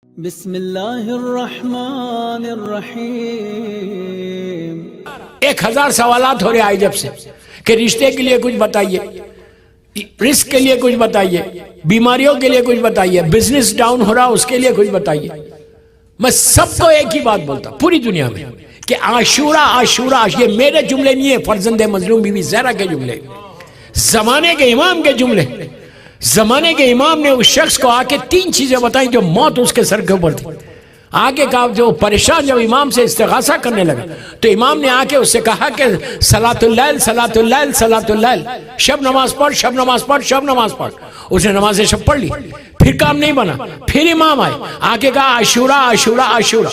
बिस्मिल्लाहिर्रहमानिर्रहीम। 1000 सवालात हो रहे आई जब से कि रिश्ते के लिए कुछ बताइए, रिस्क के लिए कुछ बताइए, बीमारियों के लिए कुछ बताइए, बिजनेस डाउन हो रहा उसके लिए कुछ बताइए। मैं सबको एक ही बात बोलता पूरी दुनिया में कि आशूरा आशूरा, ये मेरे जुमले नहीं है, फर्जंद मजलूम बीवी ज़हरा के जुमले, जमाने के इमाम के जुमले। जमाने के इमाम ने उस शख्स को आके 3 चीजें बताई जो मौत उसके सर के ऊपर थी। आगे कहा, जो परेशान जब इमाम से इस्तिगासा करने लगा तो इमाम ने आके उससे कहा कि सलातुल लैल सलातुल लैल सलातुल लैल, शब नमाज पढ़ शब नमाज पढ़ शब नमाज पढ़। उसने नमाज शब पढ़ ली, फिर काम नहीं बना, फिर इमाम आए, आके कहा आशूरा आशूरा आशूरा।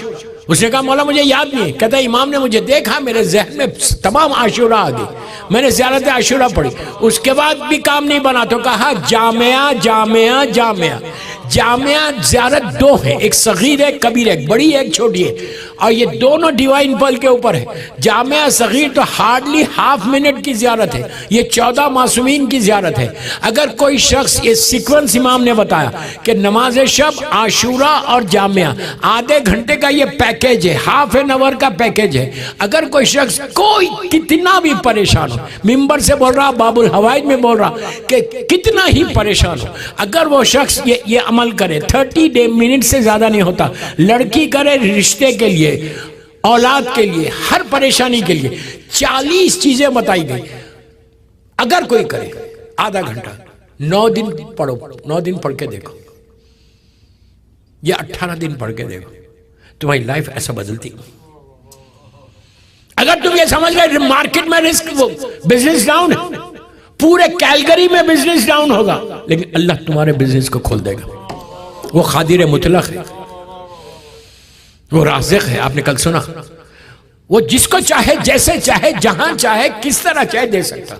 उसने कहा मौला मुझे याद नहीं है। कहता इमाम ने मुझे देखा, मेरे जहन में तमाम आशूरा आ गई, मैंने ज़ियारत आशूरा पढ़ी, उसके बाद भी काम नहीं बना तो कहा जामिया जामिया जामिया। जामिया ज़ियारत 2 है, एक सगीर है, कबीर है, बड़ी है, एक छोटी है, और ये दोनों डिवाइन पल के ऊपर है। जामिया सगीर तो हार्डली हाफ मिनट की ज़ियारत है, ये 14 मासूमीन की ज़ियारत है। अगर कोई शख्स, ये सीक्वेंस इमाम ने बताया कि नमाज शब, आशूरा और जामिया आधे घंटे का ये पैकेज है, हाफ एन आवर का पैकेज है। अगर कोई शख्स कोई कितना भी परेशान हो, मिंबर से बोल रहा, बाबुल हवाइज में बोल रहा कि कितना ही परेशान हो, अगर वो शख्स ये अमल करे, 30 मिनट से ज्यादा नहीं होता, लड़की करे रिश्ते के लिए, औलाद के लिए, हर परेशानी के लिए 40 चीजें बताई गई। अगर कोई करे आधा घंटा, 9 दिन पढ़ो, 9 दिन पढ़ के देखो, या 18 दिन पढ़ के देखो, तुम्हारी लाइफ ऐसा बदलती। अगर तुम ये समझ गए मार्केट में रिस्क, बिजनेस डाउन है, पूरे कैलगरी में बिजनेस डाउन होगा, लेकिन अल्लाह तुम्हारे बिजनेस को खोल देगा। वो खादिर मुतलक है, वो राज़िक है। आपने कल सुना, वो जिसको चाहे, जैसे चाहे, जहां चाहे, किस तरह चाहे दे सकता।